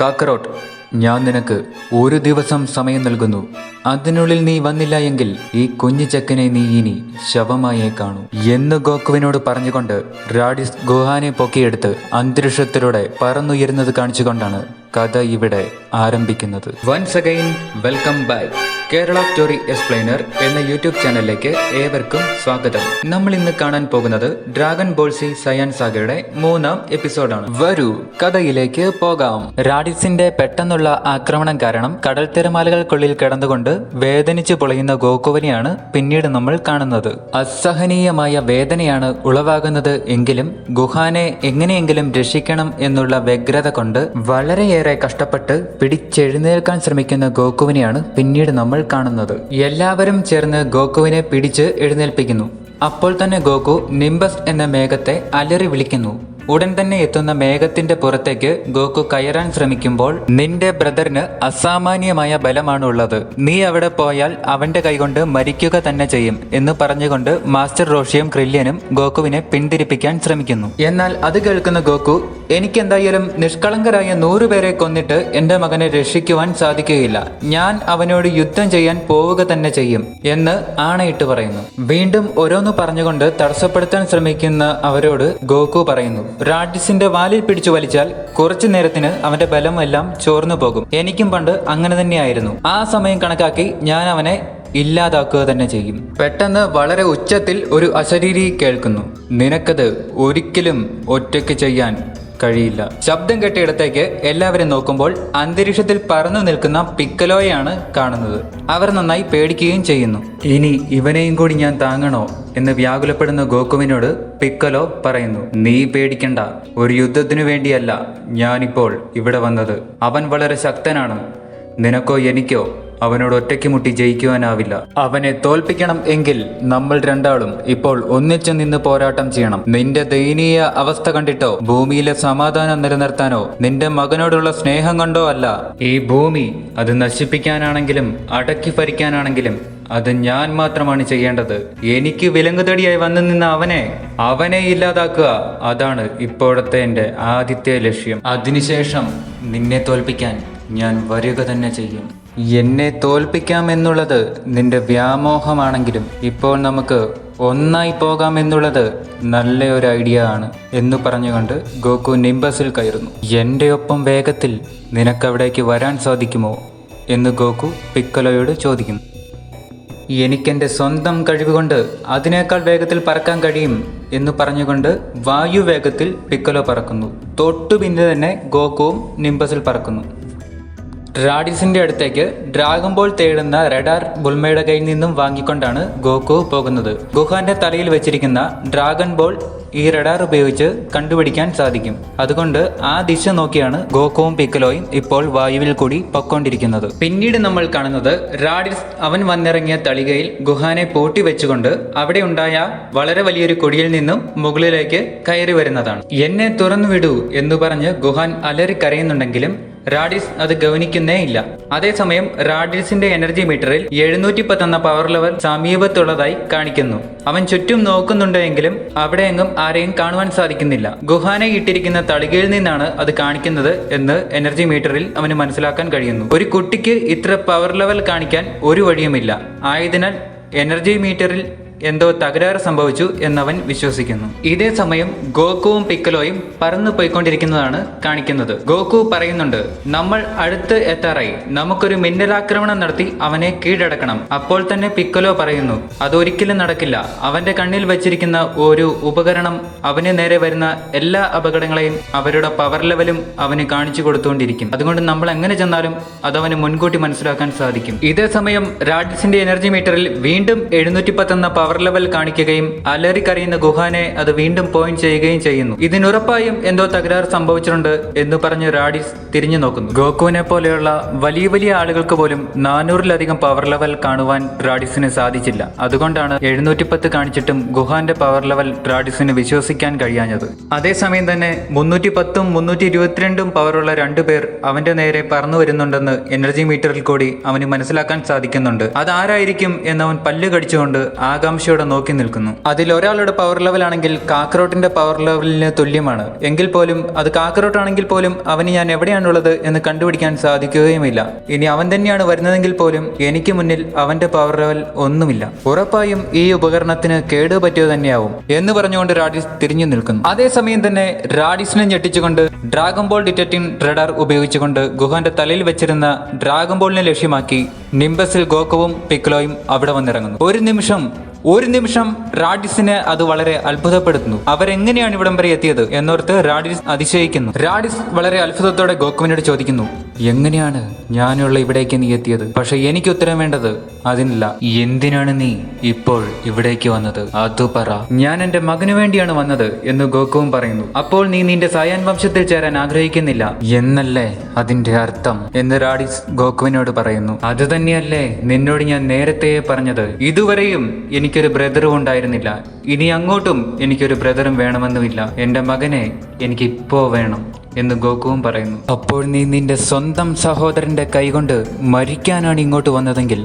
കാക്കറോട്ട്, ഞാൻ നിനക്ക് ഒരു ദിവസം സമയം നൽകുന്നു. അതിനുള്ളിൽ നീ വന്നില്ല എങ്കിൽ ഈ കുഞ്ഞു ചെക്കനെ നീ ഇനി ശവമായേ കാണൂ എന്ന് ഗോക്കുവിനോട് പറഞ്ഞുകൊണ്ട് റാഡിസ് ഗുഹാനെ പൊക്കിയെടുത്ത് അന്തരീക്ഷത്തിലൂടെ പറന്നുയരുന്നത് കാണിച്ചുകൊണ്ടാണ് കഥ ഇവിടെ ആരംഭിക്കുന്നത്. Once again welcome back. Kerala story explainer എന്ന യൂട്യൂബ് ചാനലിലേക്ക് ഏവർക്കും സ്വാഗതം. നമ്മൾ ഇന്ന് കാണാൻ പോകുന്നത് ഡ്രാഗൺ ബോൾ സി സയൻ സാഗയുടെ 3ാം എപ്പിസോഡാണ്. വരൂ കഥയിലേക്ക് പോകാം. റാഡിസിന്റെ പെട്ടെന്നുള്ള ആക്രമണം കാരണം കടൽ തിരമാലകൾക്കുള്ളിൽ കിടന്നുകൊണ്ട് വേദനിച്ചു പൊളയുന്ന ഗോക്കുവിനെയാണ് പിന്നീട് നമ്മൾ കാണുന്നത്. അസഹനീയമായ വേദനയാണ് ഉളവാകുന്നത് എങ്കിലും ഗുഹാനെ എങ്ങനെയെങ്കിലും രക്ഷിക്കണം എന്നുള്ള വ്യഗ്രത കൊണ്ട് വളരെയേറെ കഷ്ടപ്പെട്ട് പിടിച്ചെഴുന്നേൽക്കാൻ ശ്രമിക്കുന്ന ഗോക്കുവിനെയാണ് പിന്നീട് നമ്മൾ കാണുന്നത്. എല്ലാവരും ചേർന്ന് ഗോക്കുവിനെ പിടിച്ച് എഴുന്നേൽപ്പിക്കുന്നു. അപ്പോൾ തന്നെ ഗോക്കു നിംബസ് എന്ന മേഘത്തെ അലറി വിളിക്കുന്നു. ഉടൻ തന്നെ എത്തുന്ന മേഘത്തിന്റെ പുറത്തേക്ക് ഗോക്കു കയറാൻ ശ്രമിക്കുമ്പോൾ, നിന്റെ ബ്രദറിന് അസാമാന്യമായ ബലമാണ് ഉള്ളത്, നീ അവിടെ പോയാൽ അവന്റെ കൈകൊണ്ട് മരിക്കുക തന്നെ ചെയ്യും എന്ന് പറഞ്ഞുകൊണ്ട് മാസ്റ്റർ റോഷിയും ക്രില്യനും ഗോക്കുവിനെ പിന്തിരിപ്പിക്കാൻ ശ്രമിക്കുന്നു. എന്നാൽ അത് കേൾക്കുന്ന ഗോക്കു, എനിക്കെന്തായാലും നിഷ്കളങ്കരായ 100 പേരെ കൊന്നിട്ട് എന്റെ മകനെ രക്ഷിക്കുവാൻ സാധിക്കുകയില്ല, ഞാൻ അവനോട് യുദ്ധം ചെയ്യാൻ പോവുക തന്നെ ചെയ്യും എന്ന് ആണയിട്ട് പറയുന്നു. വീണ്ടും ഓരോന്ന് പറഞ്ഞുകൊണ്ട് തടസ്സപ്പെടുത്താൻ ശ്രമിക്കുന്ന അവരോട് ഗോക്കു പറയുന്നു, റാഡിസിന്റെ വാലിൽ പിടിച്ചു വലിച്ചാൽ കുറച്ചു നേരത്തിന് അവന്റെ ബലമെല്ലാം ചോർന്നു പോകും. എനിക്കും പണ്ട് അങ്ങനെ തന്നെയായിരുന്നു. ആ സമയം കണക്കാക്കി ഞാൻ അവനെ ഇല്ലാതാക്കുക തന്നെ ചെയ്യും. പെട്ടെന്ന് വളരെ ഉച്ചത്തിൽ ഒരു അശരീരി കേൾക്കുന്നു. നിനക്കത് ഒരിക്കലും ഒറ്റയ്ക്ക് ചെയ്യാൻ കഴിയില്ല. ശബ്ദം കെട്ടിയിടത്തേക്ക് എല്ലാവരും നോക്കുമ്പോൾ അന്തരീക്ഷത്തിൽ പറന്നു നിൽക്കുന്ന പിക്കലോയാണ് കാണുന്നത്. അവർ നന്നായി പേടിക്കുകയും ചെയ്യുന്നു. ഇനി ഇവനെയും കൂടി ഞാൻ താങ്ങണോ എന്ന് വ്യാകുലപ്പെടുന്ന ഗോക്കുവിനോട് പിക്കലോ പറയുന്നു, നീ പേടിക്കണ്ട, ഒരു യുദ്ധത്തിനു വേണ്ടിയല്ല ഞാനിപ്പോൾ ഇവിടെ വന്നത്. അവൻ വളരെ ശക്തനാണ്. നിനക്കോ എനിക്കോ അവനോട് ഒറ്റയ്ക്ക് മുട്ടി ജയിക്കുവാനാവില്ല. അവനെ തോൽപ്പിക്കണം എങ്കിൽ നമ്മൾ രണ്ടാളും ഇപ്പോൾ ഒന്നിച്ചു നിന്ന് പോരാട്ടം ചെയ്യണം. നിന്റെ ദയനീയ അവസ്ഥ കണ്ടിട്ടോ ഭൂമിയിലെ സമാധാനം നിലനിർത്താനോ നിന്റെ മകനോടുള്ള സ്നേഹം കൊണ്ടോ അല്ല. ഈ ഭൂമി അത് നശിപ്പിക്കാനാണെങ്കിലും അടക്കി ഭരിക്കാനാണെങ്കിലും അത് ഞാൻ മാത്രമാണ് ചെയ്യേണ്ടത്. എനിക്ക് വിലങ്ങുതടിയായി വന്നു നിന്ന അവനെ ഇല്ലാതാക്കുക, അതാണ് ഇപ്പോഴത്തെ എൻ്റെ ആദ്യത്തെ ലക്ഷ്യം. അതിനുശേഷം നിന്നെ തോൽപ്പിക്കാൻ ഞാൻ വരിക തന്നെ ചെയ്യും. എന്നെ തോൽപ്പിക്കാമെന്നുള്ളത് നിന്റെ വ്യാമോഹമാണെങ്കിലും ഇപ്പോൾ നമുക്ക് ഒന്നായി പോകാമെന്നുള്ളത് നല്ല ഒരു ഐഡിയ ആണ് എന്ന് പറഞ്ഞുകൊണ്ട് ഗോക്കു നിംബസിൽ കയറുന്നു. എൻ്റെ ഒപ്പം വേഗത്തിൽ നിനക്കവിടേക്ക് വരാൻ സാധിക്കുമോ എന്ന് ഗോക്കു പിക്കലോയോട് ചോദിക്കുന്നു. എനിക്കെൻ്റെ സ്വന്തം കഴിവുകൊണ്ട് അതിനേക്കാൾ വേഗത്തിൽ പറക്കാൻ കഴിയും എന്ന് പറഞ്ഞുകൊണ്ട് വായുവേഗത്തിൽ പിക്കലോ പറക്കുന്നു. തൊട്ടു പിന്നെ തന്നെ ഗോക്കുവും നിംബസിൽ പറക്കുന്നു. റാഡിസിന്റെ അടുത്തേക്ക് ഡ്രാഗൺ ബോൾ തേടുന്ന റഡാർ ബുൾമയുടെ കയ്യിൽ നിന്നും വാങ്ങിക്കൊണ്ടാണ് ഗോക്കു പോകുന്നത്. ഗുഹാന്റെ തലയിൽ വെച്ചിരിക്കുന്ന ഡ്രാഗൺ ബോൾ ഈ റഡാർ ഉപയോഗിച്ച് കണ്ടുപിടിക്കാൻ സാധിക്കും. അതുകൊണ്ട് ആ ദിശ നോക്കിയാണ് ഗോക്കുവും പിക്കലോയും ഇപ്പോൾ വായുവിൽ കൂടി പൊക്കൊണ്ടിരിക്കുന്നത്. പിന്നീട് നമ്മൾ കാണുന്നത് റാഡിസ് അവൻ വന്നിറങ്ങിയ തളികയിൽ ഗുഹാനെ പൂട്ടി വെച്ചുകൊണ്ട് അവിടെ ഉണ്ടായ വളരെ വലിയൊരു കൊടിയിൽ നിന്നും മുകളിലേക്ക് കയറി വരുന്നതാണ്. എന്നെ തുറന്നു വിടൂ എന്ന് പറഞ്ഞ് ഗുഹാൻ അലറി കരയുന്നുണ്ടെങ്കിലും റാഡിസ് അത് ഗവനിക്കുന്നേ ഇല്ല. അതേസമയം റാഡിസിന്റെ എനർജി മീറ്ററിൽ 710 എന്ന പവർ ലെവൽ സമീപത്തുള്ളതായി കാണിക്കുന്നു. അവൻ ചുറ്റും നോക്കുന്നുണ്ടെങ്കിലും അവിടെയെങ്ങും ആരെയും കാണുവാൻ സാധിക്കുന്നില്ല. ഗുഹാനെ ഇട്ടിരിക്കുന്ന തളികയിൽ നിന്നാണ് അത് കാണിക്കുന്നത് എന്ന് എനർജി മീറ്ററിൽ അവന് മനസ്സിലാക്കാൻ കഴിയുന്നു. ഒരു കുട്ടിക്ക് ഇത്ര പവർ ലെവൽ കാണിക്കാൻ ഒരു വഴിയുമില്ല. ആയതിനാൽ എനർജി മീറ്ററിൽ എന്തോ തകരാറ് സംഭവിച്ചു എന്നവൻ വിശ്വസിക്കുന്നു. ഇതേ സമയം ഗോക്കുവും പിക്കലോയും പറന്നു പോയിക്കൊണ്ടിരിക്കുന്നതാണ് കാണിക്കുന്നത്. ഗോക്കു പറയുന്നുണ്ട്, നമ്മൾ അടുത്ത് എത്താറായി, നമുക്കൊരു മിന്നലാക്രമണം നടത്തി അവനെ കീഴടക്കണം. അപ്പോൾ തന്നെ പിക്കലോ പറയുന്നു, അതൊരിക്കലും നടക്കില്ല. അവന്റെ കണ്ണിൽ വെച്ചിരിക്കുന്ന ഒരു ഉപകരണം അവന് നേരെ വരുന്ന എല്ലാ അപകടങ്ങളെയും അവരുടെ പവർ ലെവലും അവന് കാണിച്ചു കൊടുത്തുകൊണ്ടിരിക്കും. അതുകൊണ്ട് നമ്മൾ എങ്ങനെ ചെന്നാലും അതവന് മുൻകൂട്ടി മനസ്സിലാക്കാൻ സാധിക്കും. ഇതേ സമയം റാഡിസിന്റെ എനർജി മീറ്ററിൽ വീണ്ടും 710 എന്ന പവർ ലെവൽ കാണിക്കുകയും അലറിക്കറിയുന്ന ഗുഹാനെ അത് വീണ്ടും പോയിന്റ് ചെയ്യുകയും ചെയ്യുന്നു. ഇതിനുറപ്പായും എന്തോ തകരാറ് സംഭവിച്ചിട്ടുണ്ട് എന്ന് പറഞ്ഞ് റാഡിസ് തിരിഞ്ഞു നോക്കുന്നു. ഗോക്കുവിനെ പോലെയുള്ള വലിയ വലിയ ആളുകൾക്ക് പോലും 400-ലധികം പവർ ലെവൽ കാണുവാൻ റാഡിസിന് സാധിച്ചില്ല. അതുകൊണ്ടാണ് 710 കാണിച്ചിട്ടും ഗുഹാന്റെ പവർ ലെവൽ റാഡിസിന് വിശ്വസിക്കാൻ കഴിയാഞ്ഞത്. അതേസമയം തന്നെ 310ഉം 322ഉം പവറുള്ള 2 പേർ അവന്റെ നേരെ പറന്നു വരുന്നുണ്ടെന്ന് എനർജി മീറ്ററിൽ കൂടി അവന് മനസ്സിലാക്കാൻ സാധിക്കുന്നുണ്ട്. അതാരായിരിക്കും എന്നവൻ പല്ല് കടിച്ചുകൊണ്ട് ആകാംക്ഷ ആകാംക്ഷയോടെ നോക്കി നിൽക്കുന്നു. അതിൽ ഒരാളുടെ പവർ ലെവൽ ആണെങ്കിൽ കാക്കറോട്ടിന്റെ പവർ ലെവലിന് തുല്യമാണ്. എങ്കിൽ പോലും അത് കാക്കറോട്ട് ആണെങ്കിൽ പോലും അവന് ഞാൻ എവിടെയാണുള്ളത് എന്ന് കണ്ടുപിടിക്കാൻ സാധിക്കുകയുമില്ല. ഇനി അവൻ തന്നെയാണ് വരുന്നതെങ്കിൽ പോലും എനിക്ക് മുന്നിൽ അവന്റെ പവർ ലെവൽ ഒന്നുമില്ല. ഉറപ്പായും ഈ ഉപകരണത്തിന് കേട് പറ്റിയത് തന്നെയാവും എന്ന് പറഞ്ഞുകൊണ്ട് റാഡിസ് തിരിഞ്ഞു നിൽക്കുന്നു. അതേസമയം തന്നെ റാഡിസിനെ ഞെട്ടിച്ചുകൊണ്ട് ഡ്രാഗൺ ബോൾ ഡിറ്റക്റ്റിംഗ് റഡാർ ഉപയോഗിച്ചുകൊണ്ട് ഗുഹാന്റെ തലയിൽ വെച്ചിരുന്ന ഡ്രാഗൺ ബോളിനെ ലക്ഷ്യമാക്കി നിംബസിൽ ഗോക്കുവും പിക്കലോയും അവിടെ വന്നിറങ്ങുന്നു. ഒരു നിമിഷം റാഡിസിനെ അത് വളരെ അത്ഭുതപ്പെടുത്തുന്നു. അവരെങ്ങനെയാണ് ഇവിടം വരെ എത്തിയത് എന്നോർത്ത് റാഡിസ് അതിശയിക്കുന്നു. റാഡിസ് വളരെ അത്ഭുതത്തോടെ ഗോക്കുവിനോട് ചോദിക്കുന്നു, എങ്ങനെയാണ് ഞാനുള്ള ഇവിടേക്ക് നീ എത്തിയത്? പക്ഷെ എനിക്ക് ഉത്തരം വേണ്ടത് അതിനില്ല. എന്തിനാണ് നീ ഇപ്പോൾ ഇവിടേക്ക് വന്നത്? അതു പറ. ഞാൻ എന്റെ മകന് വേണ്ടിയാണ് വന്നത് എന്ന് ഗോക്കുവും പറയുന്നു. അപ്പോൾ നീ നിന്റെ സയാൻ വംശത്തിൽ ചേരാൻ ആഗ്രഹിക്കുന്നില്ല എന്നല്ലേ അതിന്റെ അർത്ഥം എന്ന് റാഡിസ് ഗോക്കുവിനോട് പറയുന്നു. അത് തന്നെയല്ലേ നിന്നോട് ഞാൻ നേരത്തെ പറഞ്ഞത്. ഇതുവരെയും എനിക്കൊരു ബ്രദറും ഉണ്ടായിരുന്നില്ല, ഇനി അങ്ങോട്ടും എനിക്കൊരു ബ്രദറും വേണമെന്നുമില്ല. എന്റെ മകനെ എനിക്കിപ്പോ വേണം എന്ന് ഗോക്കുവും പറയുന്നു. അപ്പോൾ നീ നിന്റെ സ്വന്തം സഹോദരന്റെ കൈകൊണ്ട് മരിക്കാനാണ് ഇങ്ങോട്ട് വന്നതെങ്കിൽ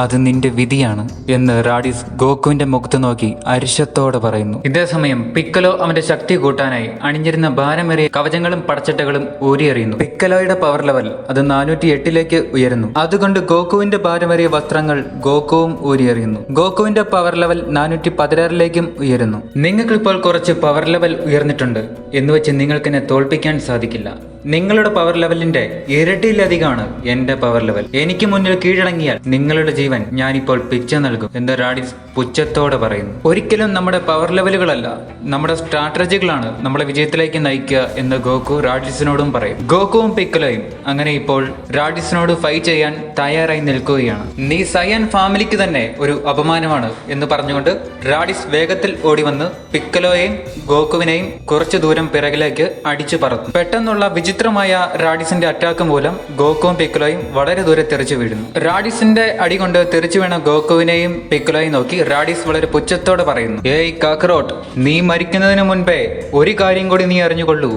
അത് നിന്റെ വിധിയാണ് എന്ന് റാഡിസ് ഗോക്കുവിന്റെ മുഖത്ത് നോക്കി അരിശത്തോടെ പറയുന്നു. ഇതേസമയം പിക്കലോ അവന്റെ ശക്തി കൂട്ടാനായി അണിഞ്ഞിരുന്ന ഭാരമേറിയ കവചങ്ങളും പടച്ചട്ടകളും ഊരിയെറിയുന്നു. പിക്കലോയുടെ പവർ ലെവൽ അത് 408 ഉയരുന്നു. അതുകൊണ്ട് ഗോക്കുവിന്റെ ഭാരമേറിയ വസ്ത്രങ്ങൾ ഗോക്കുവും ഊരിയെറിയുന്നു. ഗോക്കുവിന്റെ പവർ ലെവൽ 416 ഉയരുന്നു. നിങ്ങൾക്കിപ്പോൾ കുറച്ച് പവർ ലെവൽ ഉയർന്നിട്ടുണ്ട് എന്ന് വെച്ച് നിങ്ങൾക്ക് എന്നെ തോൽപ്പിക്കാൻ സാധിക്കില്ല. നിങ്ങളുടെ പവർ ലെവലിന്റെ ഇരട്ടിയിലധികമാണ് എന്റെ പവർ ലെവൽ. എനിക്ക് മുന്നിൽ കീഴടങ്ങിയാൽ നിങ്ങളുടെ ജീവൻ ഞാനിപ്പോൾ പിച്ച നൽകും എന്ന് റാഡിസ് പുച്ഛത്തോടെ പറയുന്നു. ഒരിക്കലും നമ്മുടെ പവർ ലെവലുകളല്ല, നമ്മുടെ സ്ട്രാറ്റജികളാണ് നമ്മളെ വിജയത്തിലേക്ക് നയിക്കുക എന്ന് ഗോക്കു റാഡിസിനോടും പറയും. ഗോക്കുവും പിക്കലോയും അങ്ങനെ ഇപ്പോൾ റാഡിസിനോട് ഫൈറ്റ് ചെയ്യാൻ തയ്യാറായി നിൽക്കുകയാണ്. നീ സയാൻ ഫാമിലിക്ക് തന്നെ ഒരു അപമാനമാണ് എന്ന് പറഞ്ഞുകൊണ്ട് റാഡിസ് വേഗത്തിൽ ഓടി വന്ന് പിക്കലോയെയും ഗോക്കുവിനെയും കുറച്ചു ദൂരം പിറകിലേക്ക് അടിച്ചു പറത്തും. പെട്ടെന്നുള്ള വിചിത്രമായ റാഡിസിന്റെ അറ്റാക്ക് മൂലം ഗോക്കുവും പിക്കലോയും വളരെ ദൂരെ തെറിച്ചു വീഴുന്നു. റാഡിസിന്റെ അടി കൊണ്ട് തെറിച്ചു വീണ ഗോക്കുവിനെയും പിക്കലോയും നോക്കി റാഡിസ് വളരെ പുച്ഛത്തോടെ പറയുന്നു, ഏയ് കാക്കറോട്ട്, നീ മരിക്കുന്നതിന് മുൻപേ ഒരു കാര്യം കൂടി നീ അറിഞ്ഞുകൊള്ളൂ.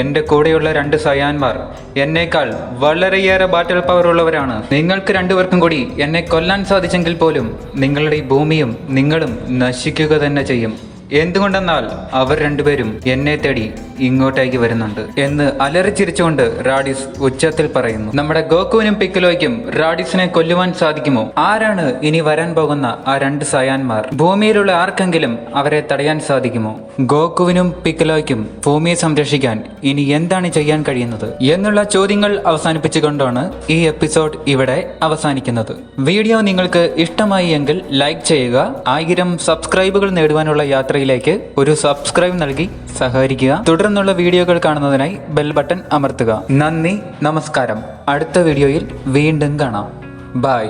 എന്റെ കൂടെയുള്ള 2 സയാന്മാർ എന്നേക്കാൾ വളരെയേറെ ബാറ്റിൽ പവർ ഉള്ളവരാണ്. നിങ്ങൾക്ക് രണ്ടുപേർക്കും കൂടി എന്നെ കൊല്ലാൻ സാധിച്ചെങ്കിൽ പോലും നിങ്ങളുടെ ഈ ഭൂമിയും നിങ്ങളും നശിക്കുക തന്നെ ചെയ്യും. എന്തുകൊണ്ടെന്നാൽ അവർ രണ്ടുപേരും എന്നെ തേടി ഇങ്ങോട്ടേക്ക് വരുന്നുണ്ട് എന്ന് അലറിച്ചിരിച്ചുകൊണ്ട് റാഡിസ് ഉച്ചത്തിൽ പറയുന്നു. നമ്മുടെ ഗോക്കുവിനും പിക്കലോയ്ക്കും റാഡിസിനെ കൊല്ലുവാൻ സാധിക്കുമോ? ആരാണ് ഇനി വരാൻ പോകുന്ന ആ 2 സയാന്മാർ? ഭൂമിയിലുള്ള ആർക്കെങ്കിലും അവരെ തടയാൻ സാധിക്കുമോ? ഗോക്കുവിനും പിക്കലോയ്ക്കും ഭൂമിയെ സംരക്ഷിക്കാൻ ഇനി എന്താണ് ചെയ്യാൻ കഴിയുന്നത് എന്നുള്ള ചോദ്യങ്ങൾ അവസാനിപ്പിച്ചുകൊണ്ടാണ് ഈ എപ്പിസോഡ് ഇവിടെ അവസാനിക്കുന്നത്. വീഡിയോ നിങ്ങൾക്ക് ഇഷ്ടമായി എങ്കിൽ ലൈക്ക് ചെയ്യുക. 1000 സബ്സ്ക്രൈബുകൾ നേടുവാനുള്ള യാത്രയിലേക്ക് ഒരു സബ്സ്ക്രൈബ് നൽകി സഹകരിക്കുക. തുടർന്നുള്ള വീഡിയോകൾ കാണുന്നതിനായി ബെൽ ബട്ടൺ അമർത്തുക. നന്ദി, നമസ്കാരം. അടുത്ത വീഡിയോയിൽ വീണ്ടും കാണാം. ബൈ.